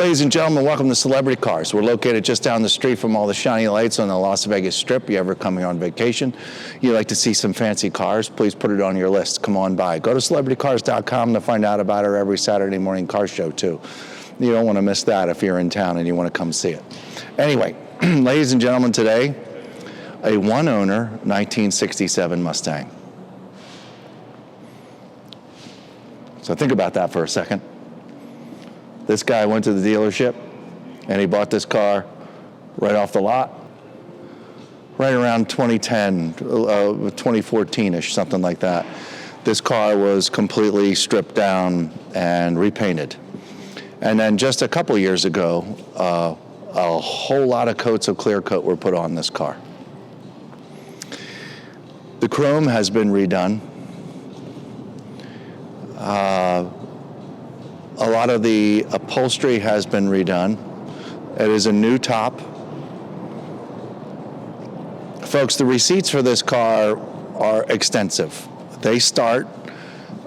Ladies and gentlemen, welcome to Celebrity Cars. We're located just down the street from all the shiny lights on the Las Vegas Strip. You ever coming on vacation, you like to see some fancy cars, please put it on your list. Come on by. Go to celebritycars.com to find out about our every Saturday morning car show, too. You don't want to miss that if you're in town and you want to come see it. Anyway, ladies and gentlemen, today, a one-owner 1967 Mustang. So think about that for a second. This guy went to the dealership and he bought this car right off the lot, right around 2010, 2014-ish, something like that. This car was completely stripped down and repainted. And then just a couple years ago, a whole lot of coats of clear coat were put on this car. The chrome has been redone. A lot of the upholstery has been redone. It is a new top. Folks, the receipts for this car are extensive. They start,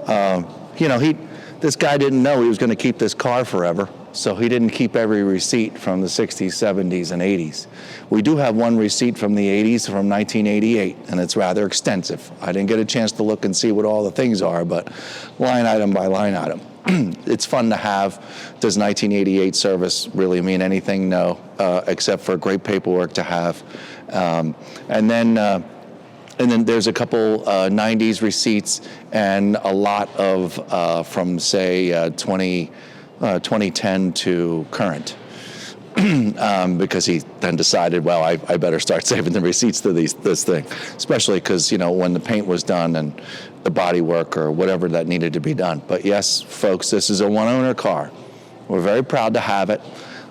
this guy didn't know he was going to keep this car forever, so he didn't keep every receipt from the 60s, 70s, and 80s. We do have one receipt from the 80s, from 1988, and it's rather extensive. I didn't get a chance to look and see what all the things are, but line item by line item. It's fun to have. Does 1988 service really mean anything? No, except for great paperwork to have. And then there's a couple 90s receipts and a lot of from, say, 2010 to current. Because he then decided, well, I better start saving the receipts to this thing, especially because, when the paint was done and the body work or whatever that needed to be done. But yes, folks, this is a one-owner car. We're very proud to have it.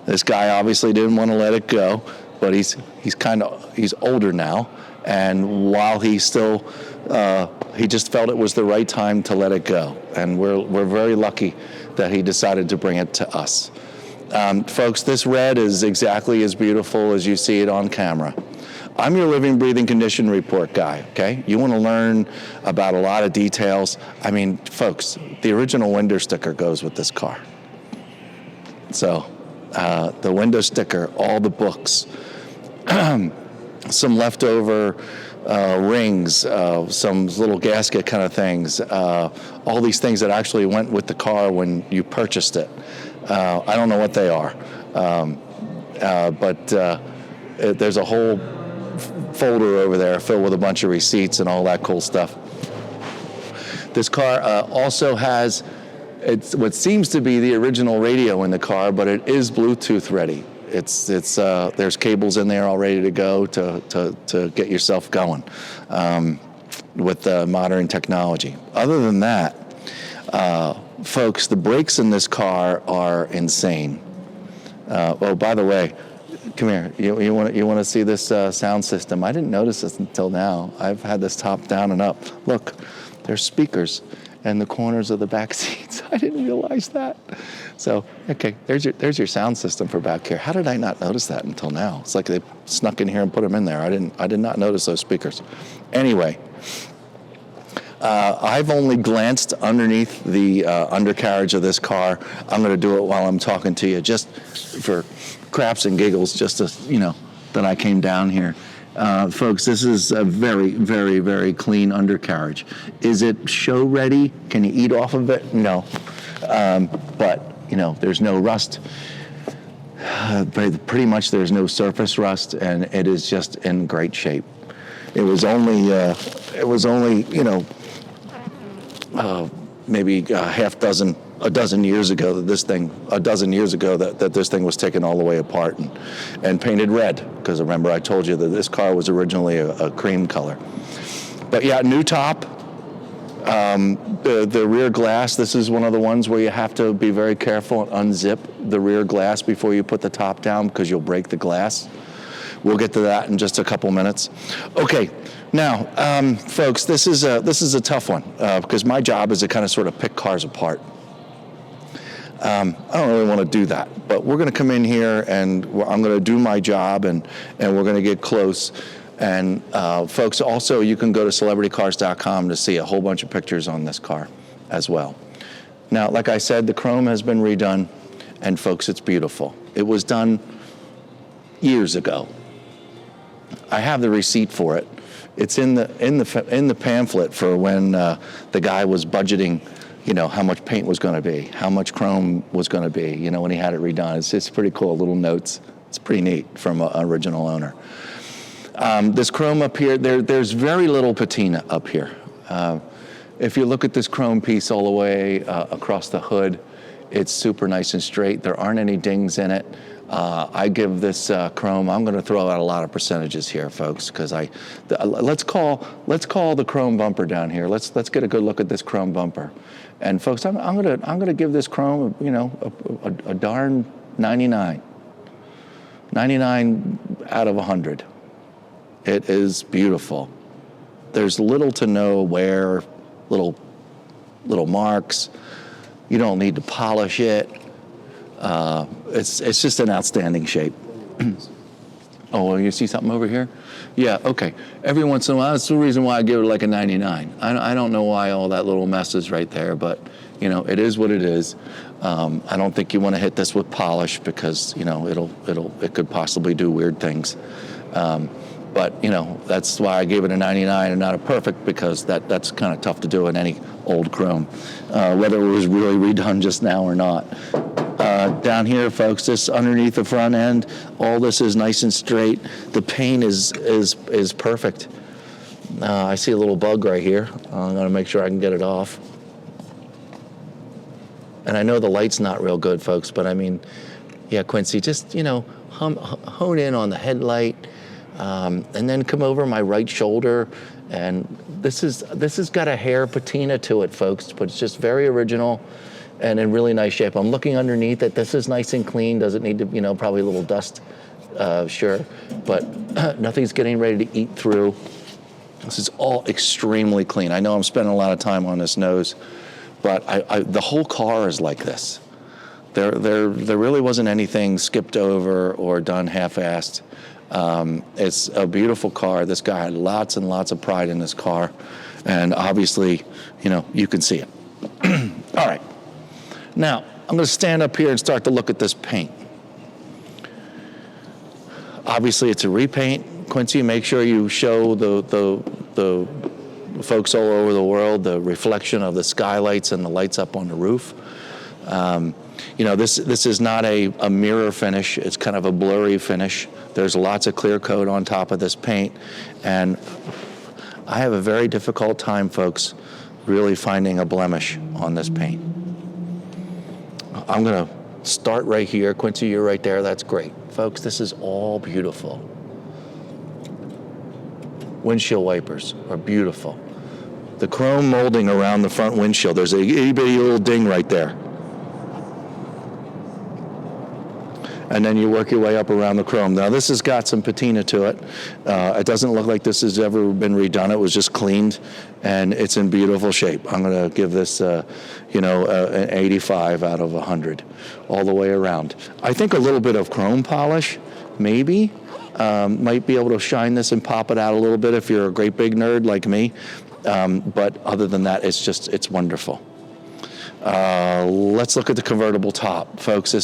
This guy obviously didn't want to let it go, but he's older now, and while he still, he just felt it was the right time to let it go, and we're very lucky that he decided to bring it to us. Folks, this red is exactly as beautiful as you see it on camera. I'm your living, breathing condition report guy, okay? You want to learn about a lot of details. I mean, folks, the original window sticker goes with this car. So, the window sticker, all the books, some leftover rings, some little gasket kind of things, all these things that actually went with the car when you purchased it. I don't know what they are, but there's a whole folder over there filled with a bunch of receipts and all that cool stuff. This car also has what seems to be the original radio in the car, but it is Bluetooth ready. There's cables in there all ready to go to get yourself going with modern technology. Other than that, folks, the brakes in this car are insane. Oh, by the way, come here. You want to see this sound system? I didn't notice this until now. I've had this top down and up. Look, there's speakers in the corners of the back seats. I didn't realize that. So, okay, there's your sound system for back here. How did I not notice that until now? It's like they snuck in here and put them in there. I did not notice those speakers. Anyway. I've only glanced underneath the undercarriage of this car. I'm going to do it while I'm talking to you, just for craps and giggles, just to, that I came down here. Folks, this is a very, very, very clean undercarriage. Is it show ready? Can you eat off of it? No. But, there's no rust. Pretty much there's no surface rust, and it is just in great shape. It was only maybe a dozen years ago that this thing was taken all the way apart and painted red, because remember I told you that this car was originally a cream color. But yeah, new top. The rear glass, this is one of the ones where you have to be very careful and unzip the rear glass before you put the top down, because you'll break the glass. We'll get to that in just a couple minutes. Okay, now, folks, this is a tough one because my job is to kind of sort of pick cars apart. I don't really want to do that, but we're going to come in here and I'm going to do my job and we're going to get close. And folks, also you can go to celebritycars.com to see a whole bunch of pictures on this car as well. Now, like I said, the chrome has been redone. And folks, it's beautiful. It was done years ago. I have the receipt for it. It's in the pamphlet for when the guy was budgeting, how much paint was going to be, how much chrome was going to be, when he had it redone. It's pretty cool, little notes. It's pretty neat from an original owner. This chrome up here, there's very little patina up here. If you look at this chrome piece all the way across the hood, it's super nice and straight. There aren't any dings in it. I give this chrome, I'm going to throw out a lot of percentages here, folks, because let's call the chrome bumper down here. Let's get a good look at this chrome bumper. And folks, I'm going to give this chrome, a darn 99. 99 out of 100. It is beautiful. There's little to no wear, little marks. You don't need to polish it. It's just an outstanding shape. Oh, you see something over here? Yeah, okay. Every once in a while, that's the reason why I give it like a 99. I don't know why all that little mess is right there, but it is what it is. I don't think you want to hit this with polish because it could possibly do weird things. But that's why I gave it a 99 and not a perfect, because that's kind of tough to do in any old chrome, whether it was really redone just now or not. Down here, folks, this underneath the front end, all this is nice and straight. The paint is perfect. I see a little bug right here. I'm going to make sure I can get it off. And I know the light's not real good, folks, but I mean, yeah, Quincy, just hone in on the headlight. And then come over my right shoulder, and this has got a hair patina to it, folks, but it's just very original and in really nice shape. I'm looking underneath it. This is nice and clean. Does it need to, probably a little dust? Sure, but nothing's getting ready to eat through. This is all extremely clean. I know I'm spending a lot of time on this nose, but the whole car is like this. There really wasn't anything skipped over or done half-assed. It's a beautiful car. This guy had lots and lots of pride in this car, and obviously, you can see it. All right. Now, I'm going to stand up here and start to look at this paint. Obviously, it's a repaint. Quincy, make sure you show the folks all over the world the reflection of the skylights and the lights up on the roof. This is not a mirror finish. It's kind of a blurry finish. There's lots of clear coat on top of this paint, and I have a very difficult time, folks, really finding a blemish on this paint. I'm going to start right here. Quincy, you're right there. That's great. Folks, this is all beautiful. Windshield wipers are beautiful. The chrome molding around the front windshield, there's a itty bitty little ding right there. And then you work your way up around the chrome. Now, this has got some patina to it. It doesn't look like this has ever been redone. It was just cleaned, and it's in beautiful shape. I'm going to give this, an 85 out of 100 all the way around. I think a little bit of chrome polish, maybe, might be able to shine this and pop it out a little bit if you're a great big nerd like me. But other than that, it's wonderful. Let's look at the convertible top. Folks,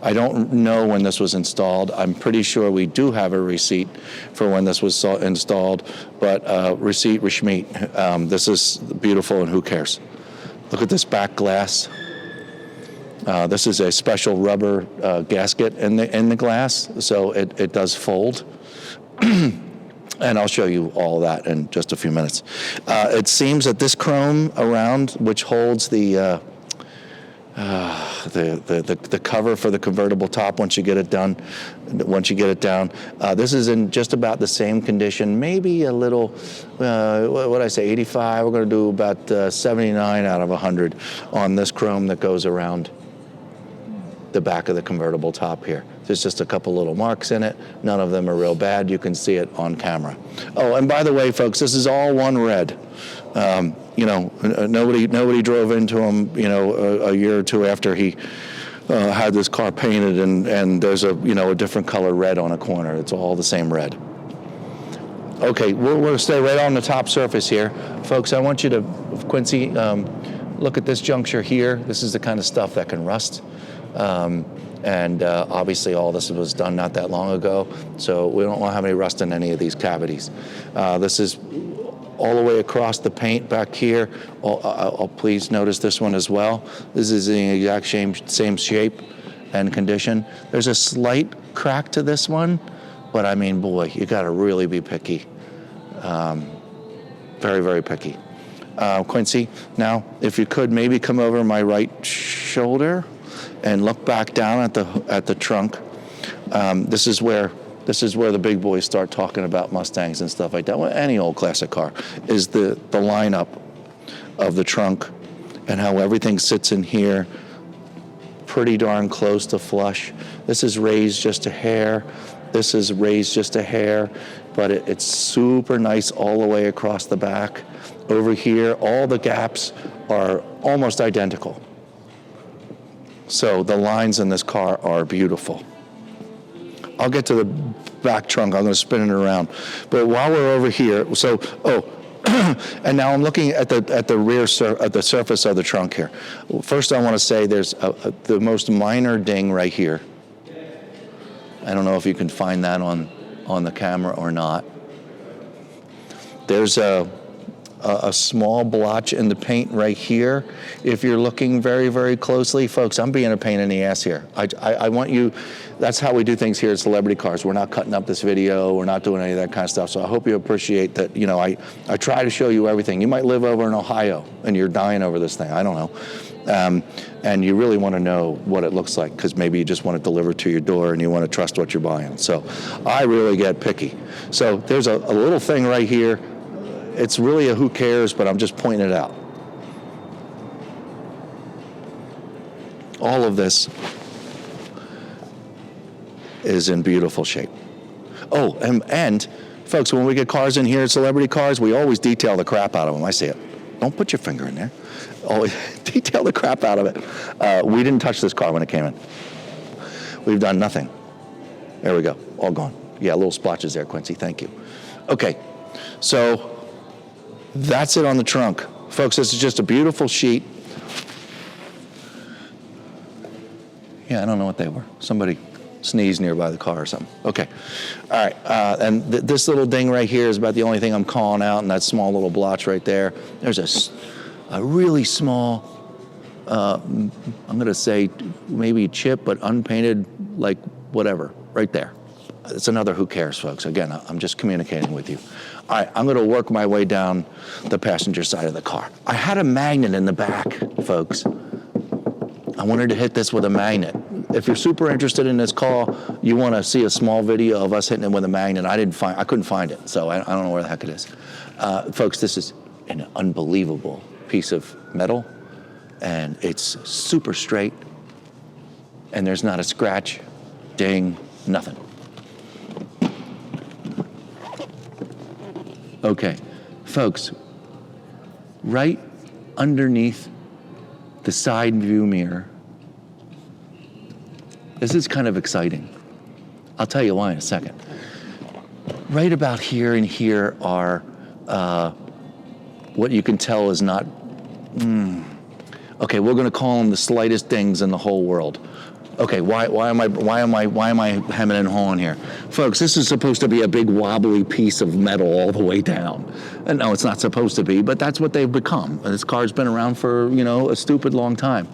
I don't know when this was installed. I'm pretty sure we do have a receipt for when this was installed, but receipt, Rishmeet. This is beautiful, and who cares? Look at this back glass. This is a special rubber gasket in the glass, so it does fold. And I'll show you all that in just a few minutes. It seems that this chrome around, which holds the cover for the convertible top once you get it down, this is in just about the same condition, maybe a little, what I say, 85. We're going to do about 79 out of 100 on this chrome that goes around the back of the convertible top here. There's just a couple little marks in it. None of them are real bad. You can see it on camera. Oh, and by the way, folks, this is all one red. Nobody drove into him, a year or two after he had this car painted, and there's a different color red on a corner. It's all the same red. Okay, we're going to stay right on the top surface here. Folks, I want you to, Quincy, look at this juncture here. This is the kind of stuff that can rust. And obviously all this was done not that long ago, so we don't want to have any rust in any of these cavities. This is all the way across the paint back here. Please notice this one as well. This is the exact same shape and condition. There's a slight crack to this one, but I mean, boy, you gotta really be picky. Very, very picky. Quincy, now, if you could maybe come over my right shoulder and look back down at the trunk. This is where the big boys start talking about Mustangs and stuff like that. Well, any old classic car is the lineup of the trunk and how everything sits in here pretty darn close to flush. This is raised just a hair. This is raised just a hair, but it's super nice all the way across the back. Over here, all the gaps are almost identical. So the lines in this car are beautiful. I'll get to the back trunk. I'm going to spin it around. But while we're over here, and now I'm looking at the rear at the surface of the trunk here. First, I want to say there's the most minor ding right here. I don't know if you can find that on the camera or not. There's a small blotch in the paint right here. If you're looking very, very closely, folks, I'm being a pain in the ass here. I want you, that's how we do things here at Celebrity Cars. We're not cutting up this video. We're not doing any of that kind of stuff. So I hope you appreciate that, I try to show you everything. You might live over in Ohio and you're dying over this thing. I don't know. And you really want to know what it looks like because maybe you just want it delivered to your door and you want to trust what you're buying. So I really get picky. So there's a little thing right here. It's really a who cares, but I'm just pointing it out. All of this is in beautiful shape. Oh, and folks, when we get cars in here at Celebrity Cars, we always detail the crap out of them. I see it. Don't put your finger in there. Always detail the crap out of it. We didn't touch this car when it came in. We've done nothing. There we go. All gone. Yeah, little splotches there, Quincy. Thank you. Okay, so that's it on the trunk. Folks, this is just a beautiful sheet. Yeah, I don't know what they were. Somebody sneezed nearby the car or something. Okay. All right. And this little ding right here is about the only thing I'm calling out, and that small little blotch right there. There's a really small, I'm going to say maybe chip, but unpainted, like whatever, right there. It's another who cares, folks. Again, I'm just communicating with you. All right, I'm going to work my way down the passenger side of the car. I had a magnet in the back, folks. I wanted to hit this with a magnet. If you're super interested in this car, you want to see a small video of us hitting it with a magnet. I couldn't find it, so I don't know where the heck it is. Folks, this is an unbelievable piece of metal, and it's super straight, and there's not a scratch, ding, nothing. Okay, folks, right underneath the side view mirror, this is kind of exciting. I'll tell you why in a second. Right about here and here are what you can tell is not, okay, we're gonna call them the slightest dings in the whole world. Okay, why am I hemming and hawing here? Folks, this is supposed to be a big wobbly piece of metal all the way down. And no, it's not supposed to be, but that's what they've become. And this car's been around for, a stupid long time.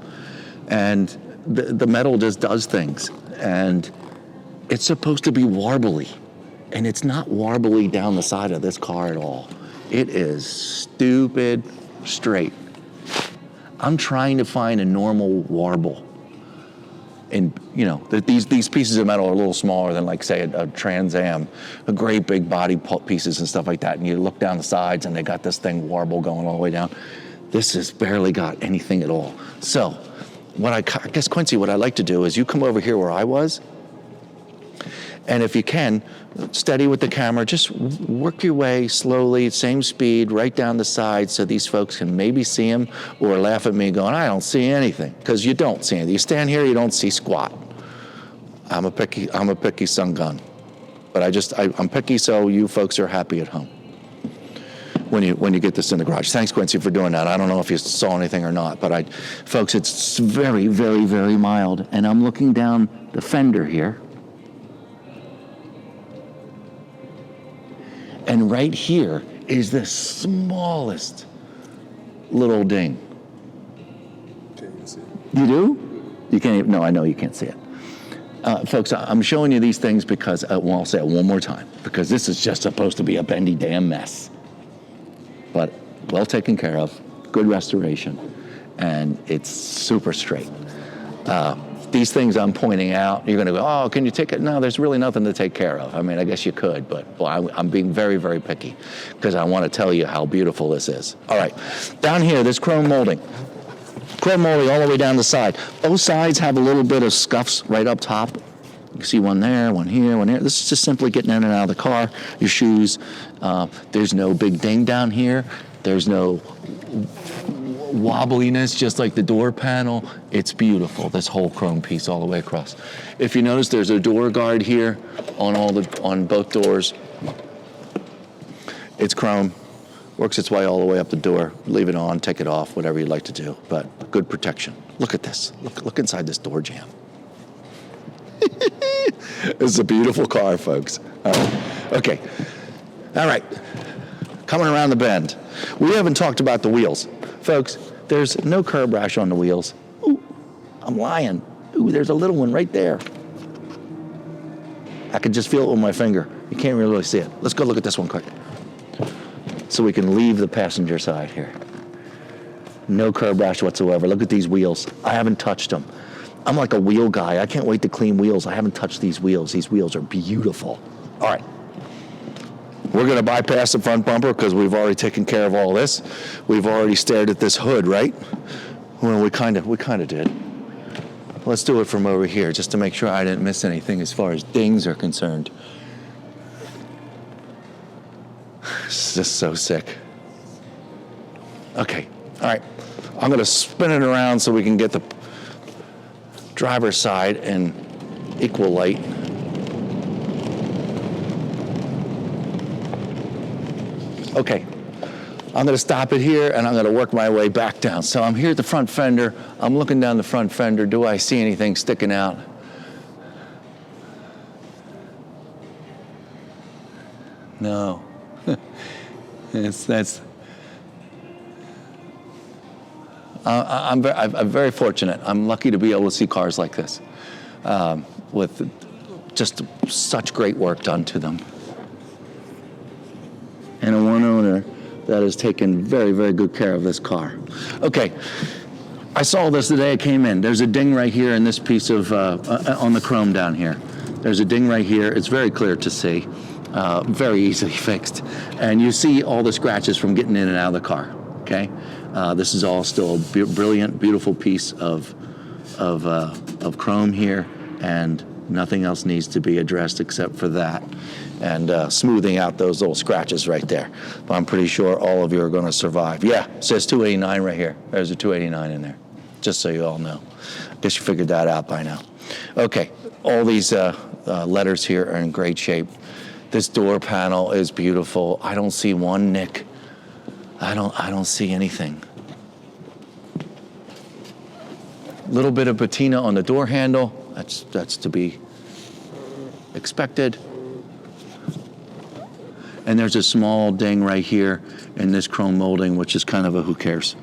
And the metal just does things. And it's supposed to be warbly. And it's not warbly down the side of this car at all. It is stupid straight. I'm trying to find a normal warble. And these pieces of metal are a little smaller than, like, say, a Trans Am, a great big body pieces and stuff like that. And you look down the sides, and they got this thing warble going all the way down. This has barely got anything at all. So, I guess, Quincy, what I'd like to do is you come over here where I was, and if you can, steady with the camera, just work your way slowly, same speed, right down the side so these folks can maybe see him or laugh at me going, I don't see anything, because you don't see anything. You stand here, you don't see squat. I'm a picky son gun. But I'm picky so you folks are happy at home. when you get this in the garage. Thanks, Quincy, for doing that. I don't know if you saw anything or not, but folks, it's very, very, very mild. And I'm looking down the fender here. And right here is the smallest little ding. Can't even see it. You do? You can't even, no, I know you can't see it. Folks, I'm showing you these things because, well, I'll say it one more time, because this is just supposed to be a bendy damn mess. But well taken care of, good restoration, and it's super straight. These things I'm pointing out, you're going to go, oh, can you take it? No, there's really nothing to take care of. I mean, I guess you could, but well, I'm being very, very picky because I want to tell you how beautiful this is. All right, down here, there's chrome molding. Chrome molding all the way down the side. Both sides have a little bit of scuffs right up top. You can see one there, one here, one here. This is just simply getting in and out of the car, your shoes. There's no big ding down here. There's no wobbliness, just like the door panel. It's beautiful, this whole chrome piece all the way across. If you notice, there's a door guard here on both doors. It's chrome, works its way all the way up the door. Leave it on, take it off, whatever you'd like to do, but good protection. Look at this, look inside this door jamb. This is a beautiful car, folks. All right. Okay, all right, coming around the bend. We haven't talked about the wheels. Folks, there's no curb rash on the wheels. Ooh, I'm lying. Ooh, there's a little one right there. I could just feel it with my finger. You can't really see it. Let's go look at this one quick. So we can leave the passenger side here. No curb rash whatsoever. Look at these wheels. I haven't touched them. I'm like a wheel guy. I can't wait to clean wheels. I haven't touched these wheels. These wheels are beautiful. All right. We're going to bypass the front bumper because we've already taken care of all this. We've already stared at this hood, right? Well, we kind of did. Let's do it from over here just to make sure I didn't miss anything as far as dings are concerned. It's just so sick. Okay, all right. I'm going to spin it around so we can get the driver's side in equal light. Okay, I'm going to stop it here and I'm going to work my way back down. So I'm here at the front fender. I'm looking down the front fender. Do I see anything sticking out? No. I'm very fortunate. I'm lucky to be able to see cars like this with just such great work done to them. And a one owner that has taken very, very good care of this car. Okay, I saw this the day it came in. There's a ding right here in this piece of, on the chrome down here. There's a ding right here. It's very clear to see, very easily fixed. And you see all the scratches from getting in and out of the car, okay? This is all still a brilliant, beautiful piece of chrome here, and nothing else needs to be addressed except for that. And smoothing out those little scratches right there. But I'm pretty sure all of you are going to survive. Yeah, it says 289 right here. There's a 289 in there, just so you all know. I guess you figured that out by now. Okay, all these letters here are in great shape. This door panel is beautiful. I don't see one nick. I don't see anything. Little bit of patina on the door handle. That's to be expected. And there's a small ding right here in this chrome molding, which is kind of a who cares.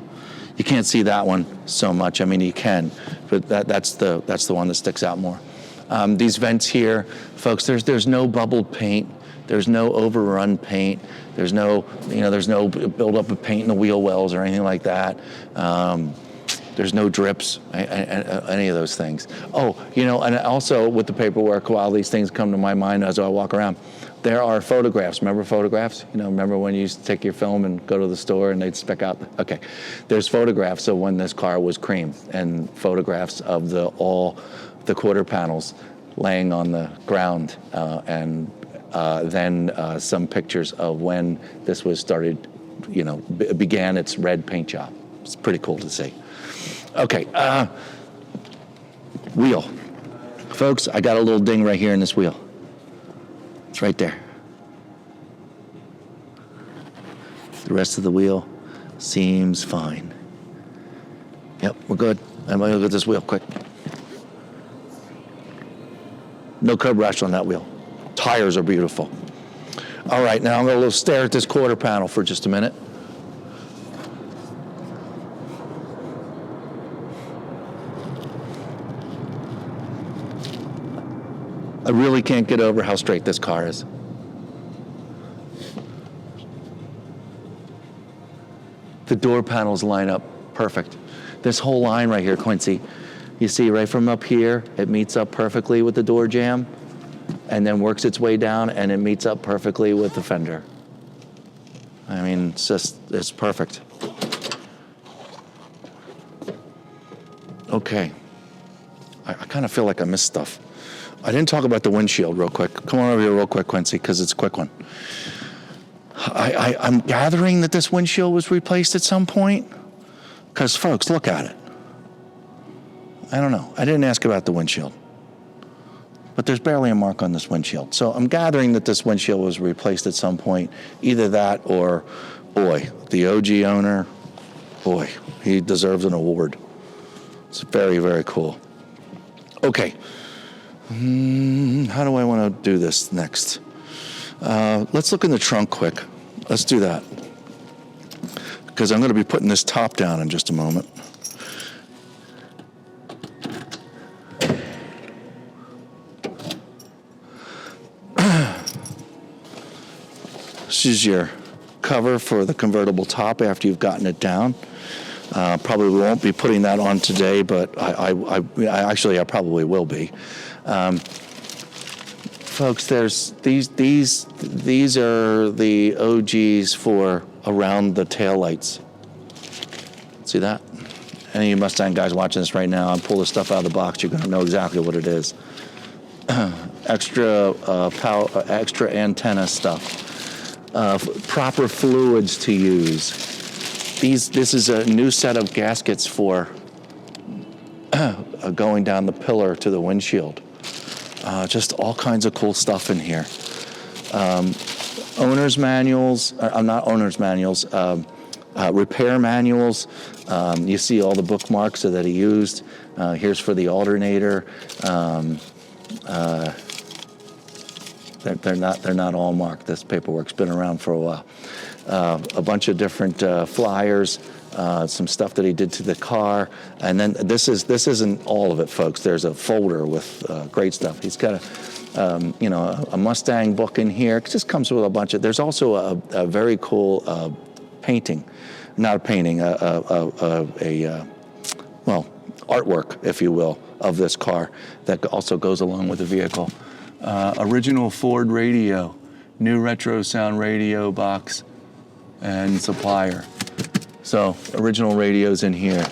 You can't see that one so much. I mean, you can, but that's the one that sticks out more. These vents here, folks, there's no bubbled paint. There's no overrun paint. There's no buildup of paint in the wheel wells or anything like that. There's no drips, any of those things. Oh, and also with the paperwork, while these things come to my mind as I walk around, there are photographs. Remember photographs? Remember when you used to take your film and go to the store and they'd spec out? Okay, there's photographs of when this car was cream and photographs of all the quarter panels laying on the ground, and then some pictures of when this was started, began its red paint job. It's pretty cool to see. Okay, wheel. Folks, I got a little ding right here in this wheel. It's right there. The rest of the wheel seems fine. Yep, we're good. I'm gonna look at this wheel quick. No curb rash on that wheel. Tires are beautiful. All right, now I'm gonna stare at this quarter panel for just a minute. I really can't get over how straight this car is. The door panels line up perfect. This whole line right here, Quincy, you see right from up here, it meets up perfectly with the door jamb and then works its way down and it meets up perfectly with the fender. I mean, it's perfect. Okay. I kind of feel like I missed stuff. I didn't talk about the windshield real quick. Come on over here real quick, Quincy, because it's a quick one. I'm gathering that this windshield was replaced at some point. Because, folks, look at it. I don't know. I didn't ask about the windshield. But there's barely a mark on this windshield. So I'm gathering that this windshield was replaced at some point. Either that or, boy, the OG owner, boy, he deserves an award. It's very, very cool. Okay. How do I want to do this next? Let's look in the trunk quick. Let's do that. Because I'm going to be putting this top down in just a moment. This is your cover for the convertible top after you've gotten it down. Probably won't be putting that on today, but I probably will be. Folks, there's these are the OGs for around the taillights. See that? Any of you Mustang guys watching this right now, I'll pull this stuff out of the box, you're going to know exactly what it is. Extra power, extra antenna stuff. Proper fluids to use. This is a new set of gaskets for going down the pillar to the windshield. Just all kinds of cool stuff in here. Owner's manuals, not owner's manuals, repair manuals. You see all the bookmarks that he used. Here's for the alternator. They're not all marked. This paperwork's been around for a while. A bunch of different flyers, some stuff that he did to the car, and then this isn't all of it, folks. There's a folder with great stuff. He's got a Mustang book in here. It just comes with a bunch of. There's also a very cool painting, not a painting, artwork, if you will, of this car that also goes along with the vehicle. Original Ford radio, new retro sound radio box and supplier. So original radios in here.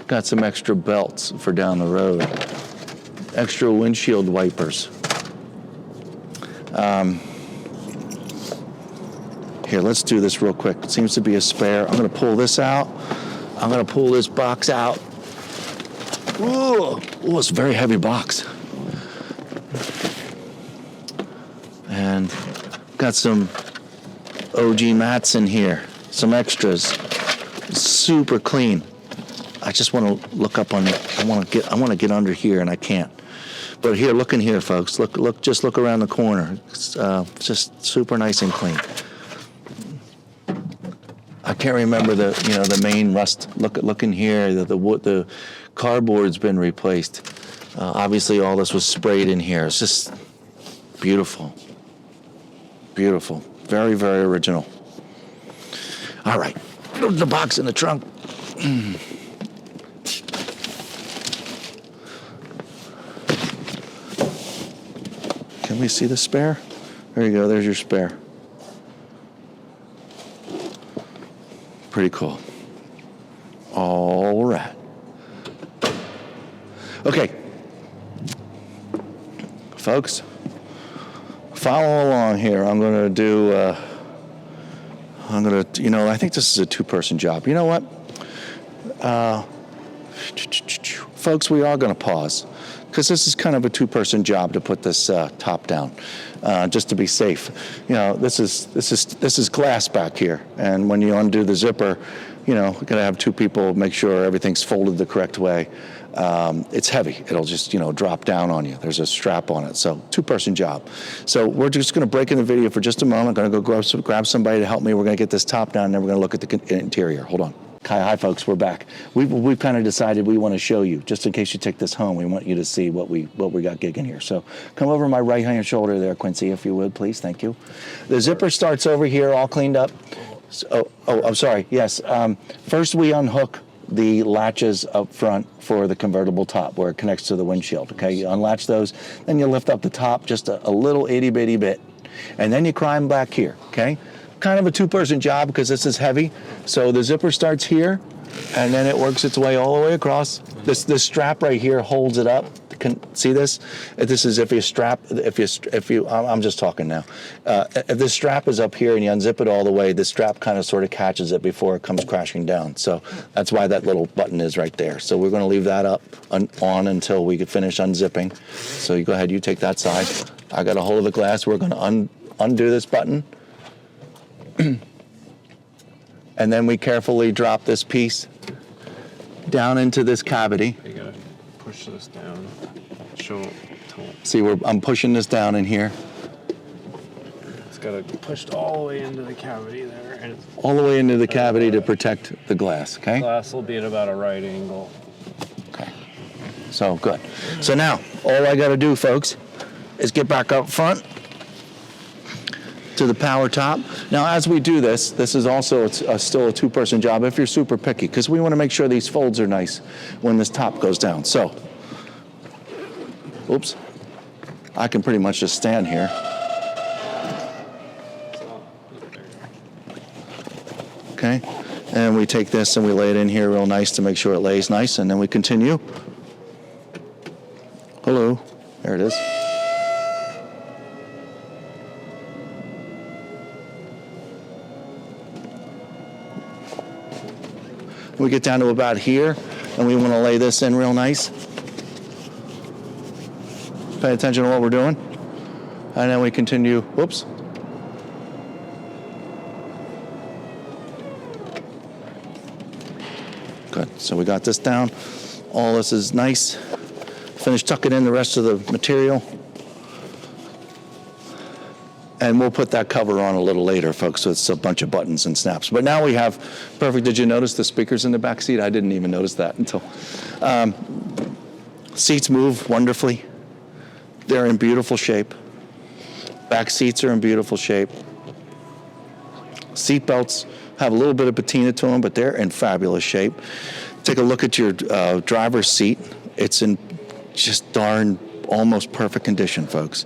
Got some extra belts for down the road. Extra windshield wipers. Here, let's do this real quick. It seems to be a spare. I'm gonna pull this out. I'm gonna pull this box out. Ooh, it's a very heavy box. And got some OG mats in here, some extras, super clean. I just want to look up on it. I want to get under here, and I can't. But here, look in here, folks. Just look around the corner. It's just super nice and clean. I can't remember the main rust. Look in here. The cardboard's been replaced. Obviously, all this was sprayed in here. It's just beautiful. Beautiful. Very, very original. All right. The box in the trunk. Can we see the spare? There you go. There's your spare. Pretty cool. All right. Okay. Folks, follow along here. I'm going to do, I think this is a two-person job. You know what? Folks, we are going to pause because this is kind of a two-person job to put this top down, just to be safe. You know, this is glass back here, and when you undo the zipper, you know, you're gonna have two people make sure everything's folded the correct way. It's heavy. It'll just, you know, drop down on you. There's a strap on it. So two-person job. So we're just going to break in the video for just a moment. I'm going to go grab somebody to help me. We're going to get this top down, and then we're going to look at the interior. Hold on. Hi, folks. We're back. We've kind of decided we want to show you, just in case you take this home, we want you to see what we got gigging here. So come over my right-hand shoulder there, Quincy, if you would, please. Thank you. The zipper starts over here, all cleaned up. So, I'm sorry. Yes. First, we unhook the latches up front for the convertible top where it connects to the windshield. Okay, you unlatch those, then you lift up the top just a little itty bitty bit, and then you climb back here. Okay, kind of a two-person job because this is heavy. So the zipper starts here, and then it works its way all the way across. This strap right here holds it up. See this? This is if you I'm just talking now. If this strap is up here and you unzip it all the way, the strap kind of sort of catches it before it comes crashing down. So that's why that little button is right there. So we're going to leave that up on until we can finish unzipping. So you go ahead, you take that side. I got a hold of the glass. We're going to undo this button. And then we carefully drop this piece down into this cavity. You gotta push this down. See, I'm pushing this down in here. It's got to be pushed all the way into the cavity there, and it's All the way into the cavity to protect the glass, okay? glass will be at about a right angle. Okay. So, good. So now, all I got to do, folks, is get back up front to the power top. Now, as we do this, this is also still a two-person job if you're super picky, because we want to make sure these folds are nice when this top goes down. So, oops, I can pretty much just stand here. Okay, and we take this and we lay it in here real nice to make sure it lays nice, and then we continue. Hello, there it is. We get down to about here, and we want to lay this in real nice. Pay attention to what we're doing. And then we continue, whoops. Good, so we got this down. All this is nice. Finish tucking in the rest of the material. And we'll put that cover on a little later, folks, so it's a bunch of buttons and snaps. But now we have, perfect, did you notice the speakers in the back seat? I didn't even notice that until. Seats move wonderfully. They're in beautiful shape. Back seats are in beautiful shape. Seat belts have a little bit of patina to them, but they're in fabulous shape. Take a look at your driver's seat. It's in just darn almost perfect condition, folks.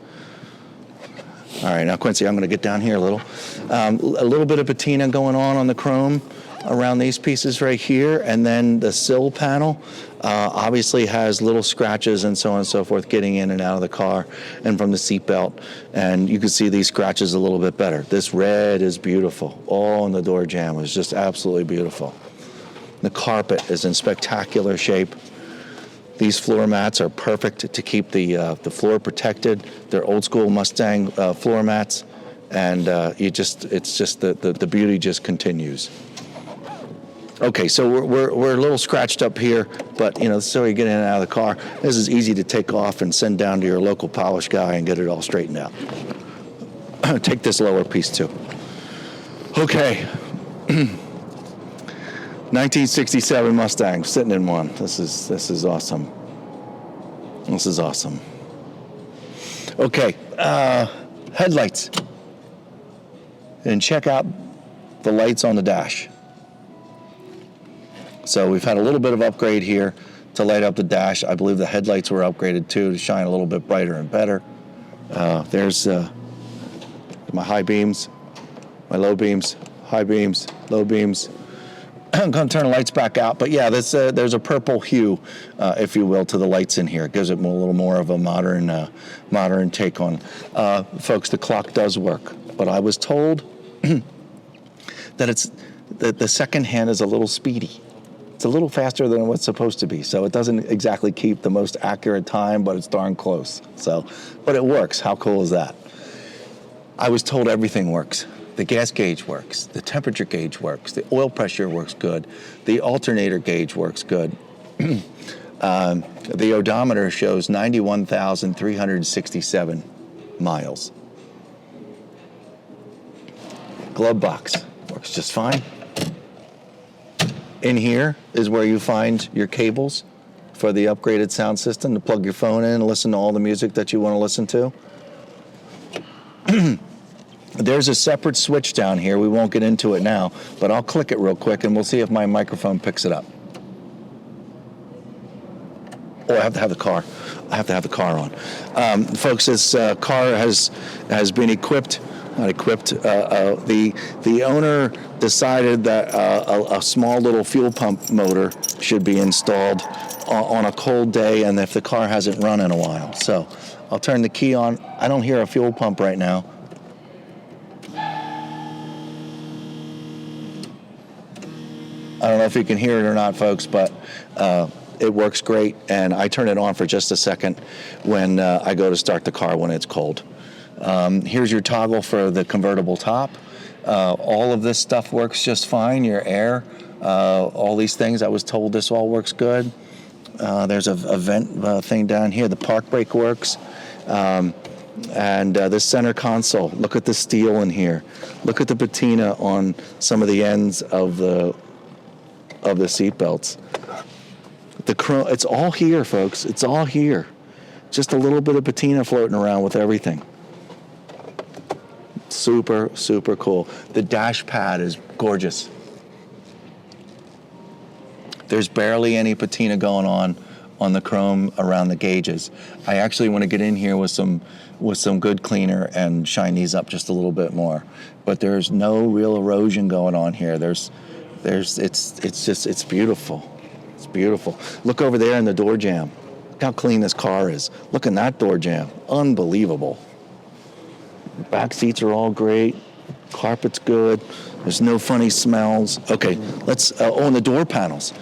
All right, now Quincy, I'm going to get down here a little. A little bit of patina going on the chrome around these pieces right here, and then the sill panel obviously has little scratches and so on and so forth getting in and out of the car and from the seat belt, and you can see these scratches a little bit better. This red is beautiful. All in the door jamb is just absolutely beautiful. The carpet is in spectacular shape. These floor mats are perfect to keep the floor protected. They're old school Mustang floor mats, and it's just the beauty just continues. Okay, so we're a little scratched up here, but so you get in and out of the car. This is easy to take off and send down to your local polish guy and get it all straightened out. Take this lower piece too. Okay. 1967 Mustang, sitting in one. This is awesome. This is awesome. Okay, headlights. And check out the lights on the dash. So we've had a little bit of upgrade here to light up the dash. I believe the headlights were upgraded too to shine a little bit brighter and better. There's my high beams, my low beams, high beams, low beams. I'm going to turn the lights back out, but yeah, there's a purple hue, if you will, to the lights in here. It gives it a little more of a modern take on. Folks, the clock does work, but I was told that the second hand is a little speedy. It's a little faster than what's supposed to be. So it doesn't exactly keep the most accurate time, but it's darn close. So, but it works. How cool is that? I was told everything works. The gas gauge works. The temperature gauge works. The oil pressure works good. The alternator gauge works good. The odometer shows 91,367 miles. Glove box works just fine. In here is where you find your cables for the upgraded sound system to plug your phone in and listen to all the music that you want to listen to. There's a separate switch down here. We won't get into it now, but I'll click it real quick and we'll see if my microphone picks it up. Oh, I have to have the car. I have to have the car on. Folks, this car has been equipped. Not equipped. The owner decided that a small little fuel pump motor should be installed on a cold day, and if the car hasn't run in a while. So I'll turn the key on. I don't hear a fuel pump right now. I don't know if you can hear it or not, folks, but it works great, and I turn it on for just a second when I go to start the car when it's cold. Here's your toggle for the convertible top. All of this stuff works just fine. Your air, all these things. I was told this all works good. There's a vent thing down here. The park brake works. And this center console. Look at the steel in here. Look at the patina on some of the ends of the seat belts. The chrome. It's all here, folks. It's all here. Just a little bit of patina floating around with everything. Super, super cool. The dash pad is gorgeous. There's barely any patina going on the chrome around the gauges. I actually want to get in here with some good cleaner and shine these up just a little bit more. But there's no real erosion going on here. It's beautiful. It's beautiful. Look over there in the door jamb. Look how clean this car is. Look in that door jamb. Unbelievable. Back seats are all great. Carpet's good. There's no funny smells. Okay, let's, and the door panels.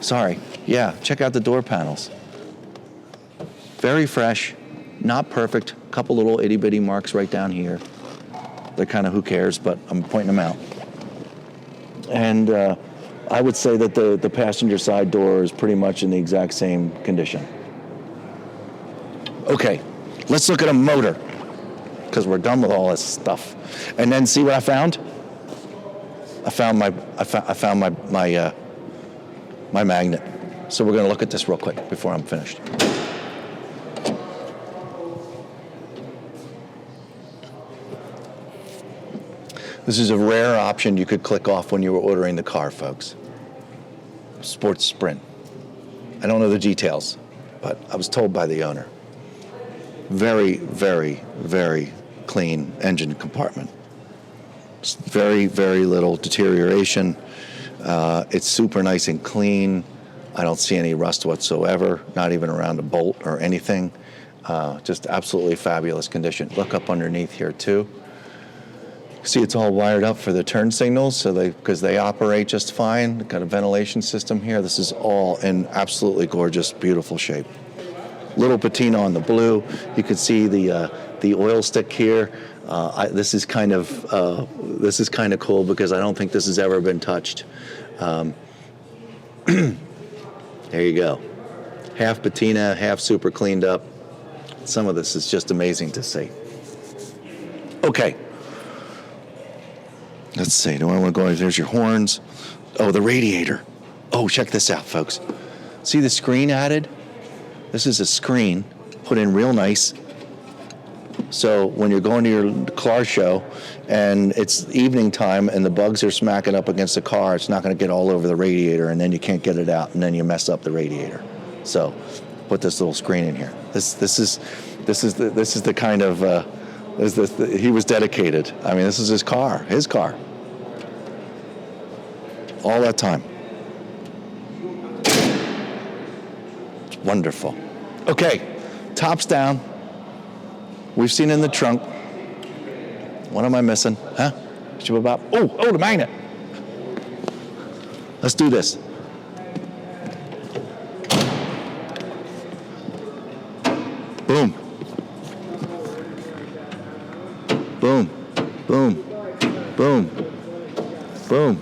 Sorry. Yeah, check out the door panels. Very fresh, not perfect. A couple little itty bitty marks right down here. They're kind of who cares, but I'm pointing them out. And I would say that the passenger side door is pretty much in the exact same condition. Okay, let's look at a motor, because we're done with all this stuff. And then see what I found? I found my magnet. So we're going to look at this real quick before I'm finished. This is a rare option you could click off when you were ordering the car, folks. Sports Sprint. I don't know the details, but I was told by the owner. Very, very, very clean engine compartment. Very, very little deterioration. It's super nice and clean. I don't see any rust whatsoever, not even around a bolt or anything. Just absolutely fabulous condition. Look up underneath here too. See, it's all wired up for the turn signals, because they operate just fine. Got a ventilation system here. This is all in absolutely gorgeous, beautiful shape. Little patina on the blue. You can see the oil stick here. This is kind of cool because I don't think this has ever been touched. There you go. Half patina, half super cleaned up. Some of this is just amazing to see. Okay. Let's see. Do I want to go? There's your horns. Oh, the radiator. Oh, check this out, folks. See the screen added? This is a screen put in real nice. So when you're going to your car show and it's evening time and the bugs are smacking up against the car, it's not going to get all over the radiator, and then you can't get it out, and then you mess up the radiator. So put this little screen in here. This is the kind of he was dedicated. I mean, this is his car. All that time. It's wonderful. Okay, tops down. We've seen in the trunk. What am I missing? Huh? The magnet. Let's do this. Boom, boom, boom, boom.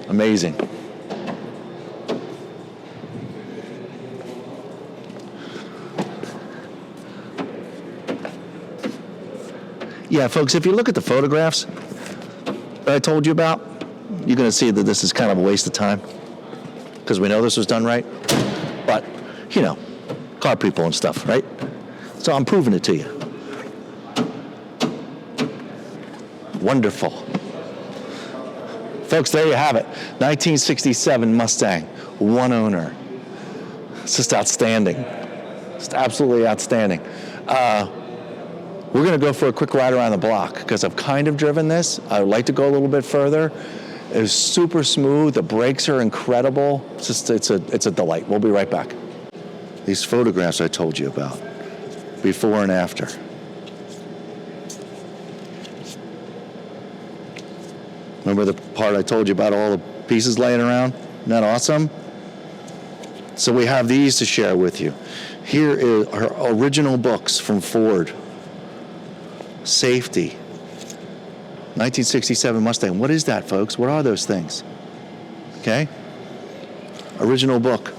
Amazing. Yeah, folks, if you look at the photographs that I told you about, you're going to see that this is kind of a waste of time because we know this was done right. But, you know, car people and stuff, right? So I'm proving it to you. Wonderful. Folks, there you have it. 1967 Mustang, one owner. It's just outstanding. Just absolutely outstanding. We're going to go for a quick ride around the block because I've kind of driven this. I would like to go a little bit further. It's super smooth. The brakes are incredible. It's a delight. We'll be right back. These photographs I told you about, before and after. Remember the part I told you about all the pieces laying around? Isn't that awesome? So we have these to share with you. Here is our original books from Ford. Safety. 1967 Mustang. What is that, folks? What are those things? Okay? Original book.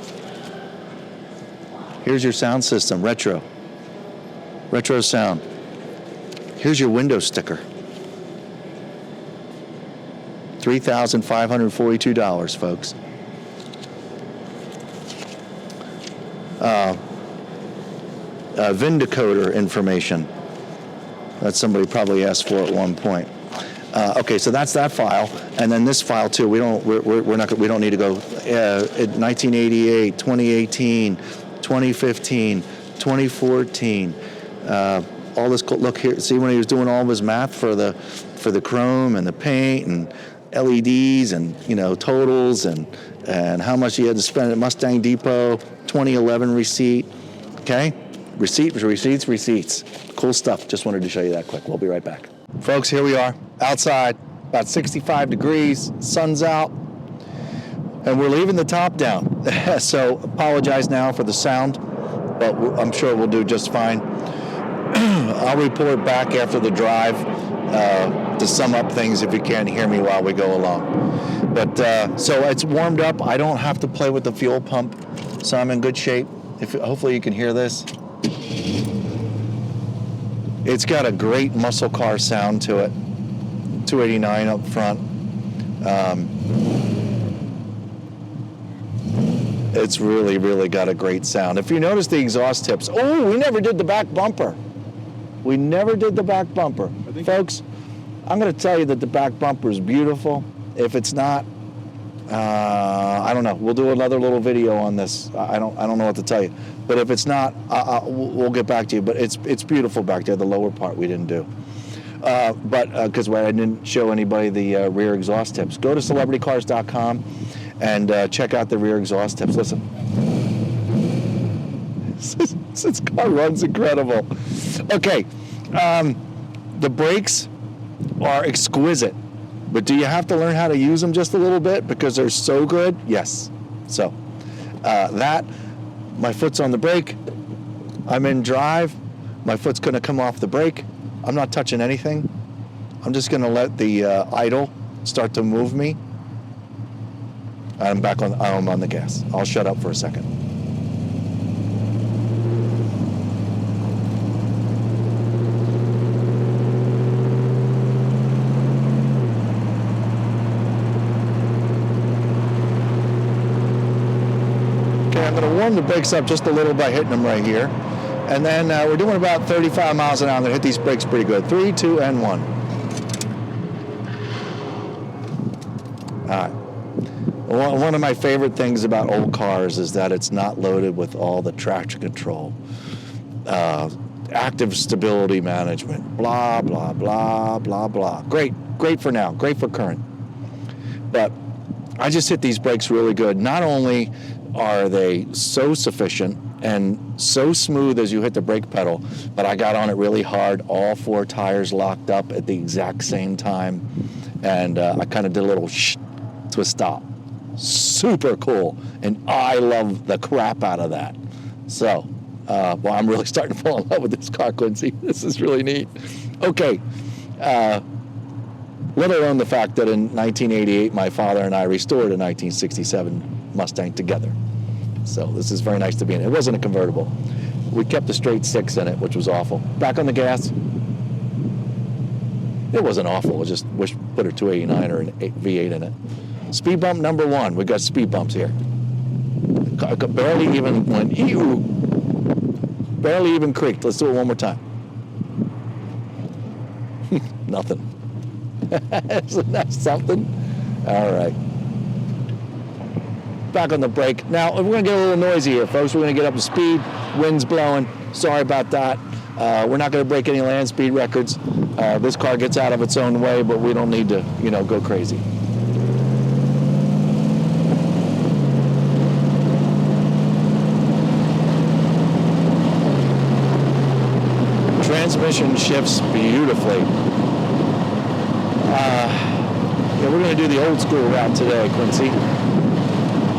Here's your sound system, retro. Retro sound. Here's your window sticker. $3,542, folks. VIN decoder information. That somebody probably asked for at one point. Okay, so that's that file, and then this file too. We don't need to go. 1988, 2018, 2015, 2014. All this. Look here. See when he was doing all of his math for the chrome and the paint and LEDs and totals and how much he had to spend at Mustang Depot. 2011 receipt. Okay. Receipts. Cool stuff. Just wanted to show you that quick. We'll be right back. Folks, here we are outside, about 65 degrees, sun's out, and we're leaving the top down. So apologize now for the sound, but I'm sure we'll do just fine. I'll report back after the drive to sum up things if you can't hear me while we go along. But so it's warmed up. I don't have to play with the fuel pump, so I'm in good shape. Hopefully you can hear this. It's got a great muscle car sound to it. 289 up front. It's really, really got a great sound. If you notice the exhaust tips, we never did the back bumper. Folks, I'm going to tell you that the back bumper is beautiful. If it's not, I don't know. We'll do another little video on this. I don't know what to tell you. But if it's not, we'll get back to you. But it's beautiful back there. The lower part we didn't do. But because I didn't show anybody the rear exhaust tips. Go to celebritycars.com and check out the rear exhaust tips. Listen. This car runs incredible. Okay. The brakes are exquisite. But do you have to learn how to use them just a little bit because they're so good? Yes. So my foot's on the brake. I'm in drive. My foot's going to come off the brake. I'm not touching anything. I'm just going to let the idle start to move me. I'm on the gas. I'll shut up for a second. I'm going to warm the brakes up just a little by hitting them right here. And then we're doing about 35 miles an hour. I'm going to hit these brakes pretty good. 3, 2, and 1. All right. One of my favorite things about old cars is that it's not loaded with all the traction control, active stability management, blah, blah, blah, blah, blah. Great for now. Great for current. But I just hit these brakes really good. Not only are they so sufficient and so smooth as you hit the brake pedal, but I got on it really hard, all 4 tires locked up at the exact same time, and I kind of did a little shh to a stop. Super cool, and I love the crap out of that. So, well, I'm really starting to fall in love with this car, Quincy. This is really neat. Okay, let alone the fact that in 1988, my father and I restored a 1967 Mustang together. So this is very nice to be in. It wasn't a convertible. We kept a straight 6 in it, which was awful. Back on the gas. It wasn't awful. I just wish put a 289 or an V8 in it. Speed bump number 1. We got speed bumps here. I barely even went, ew. Barely even creaked. Let's do it one more time. Nothing. Isn't that something? All right. Back on the brake. Now, we're going to get a little noisy here, folks. We're going to get up to speed. Wind's blowing. Sorry about that. We're not going to break any land speed records. This car gets out of its own way, but we don't need to, go crazy. Transmission shifts beautifully. Yeah, we're going to do the old school route today, Quincy.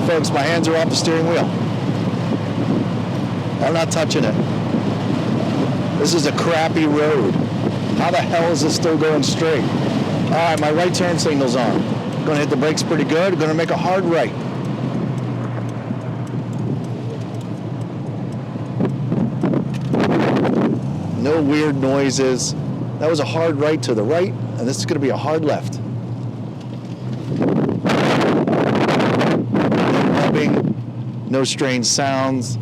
Folks, my hands are off the steering wheel. I'm not touching it. This is a crappy road. How the hell is this still going straight? All right, my right turn signal's on. Going to hit the brakes pretty good. Going to make a hard right. No weird noises. That was a hard right to the right, and this is going to be a hard left. No strange sounds.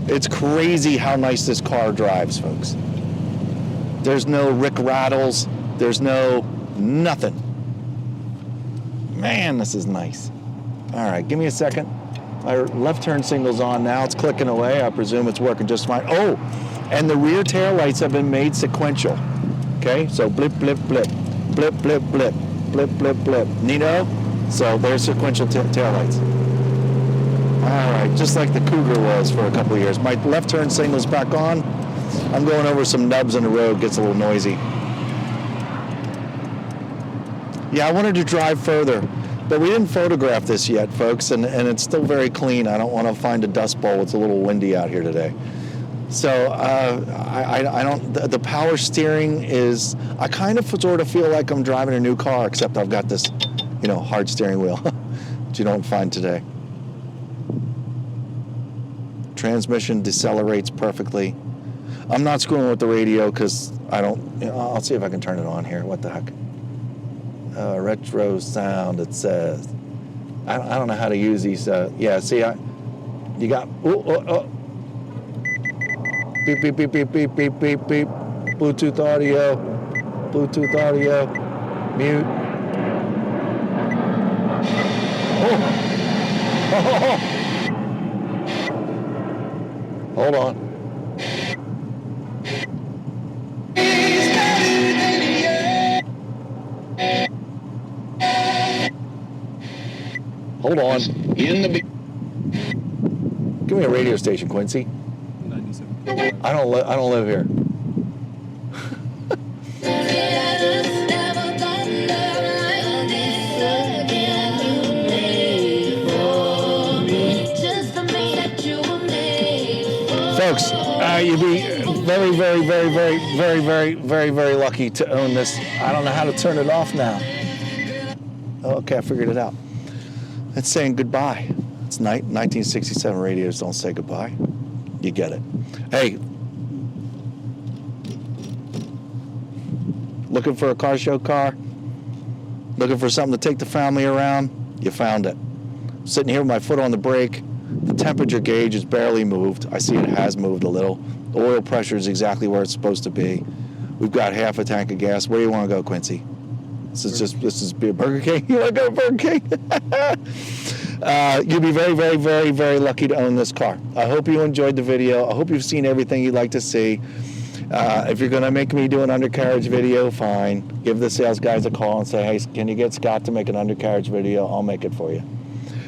It's crazy how nice this car drives, folks. There's no rick rattles. There's no nothing. Man, this is nice. All right, give me a second. My left turn signal's on now. It's clicking away. I presume it's working just fine. Oh, and the rear tail lights have been made sequential. Okay, so blip, blip, blip, blip, blip, blip, blip, blip, blip. Neato? So there's sequential tail lights. All right, just like the Cougar was for a couple of years. My left turn signal's back on. I'm going over some nubs in the road. Gets a little noisy. Yeah, I wanted to drive further, but we didn't photograph this yet, folks, and it's still very clean. I don't want to find a dust bowl. It's a little windy out here today. So I don't. The power steering is. I kind of sort of feel like I'm driving a new car, except I've got this, hard steering wheel, which you don't find today. Transmission decelerates perfectly. I'm not screwing with the radio because I don't. I'll see if I can turn it on here. What the heck? Retro sound. It says. I don't know how to use these. Yeah. See, you got. Beep beep beep beep beep beep beep beep. Bluetooth audio. Bluetooth audio. Mute. Oh. Hold on. Hold on. Give me a radio station, Quincy. 97. I don't live here. Folks, you'd be very, very, very, very, very, very, very, very lucky to own this. I don't know how to turn it off now. Okay, I figured it out. It's saying goodbye. It's 1967 radios don't say goodbye. You get it. Hey, looking for a car show car? Looking for something to take the family around? You found it. Sitting here with my foot on the brake. The temperature gauge is barely moved. I see it has moved a little. The oil pressure is exactly where it's supposed to be. We've got half a tank of gas. Where do you want to go, Quincy? This is be a Burger King. You want to go to Burger King? You'll be very, very, very, very lucky to own this car. I hope you enjoyed the video. I hope you've seen everything you'd like to see. If you're going to make me do an undercarriage video, fine. Give the sales guys a call and say, hey, can you get Scott to make an undercarriage video? I'll make it for you.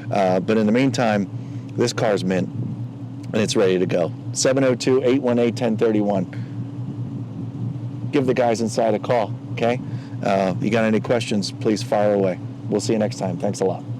But in the meantime, this car's mint, and it's ready to go. 702-818-1031. Give the guys inside a call. Okay? You got any questions, please fire away. We'll see you next time. Thanks a lot.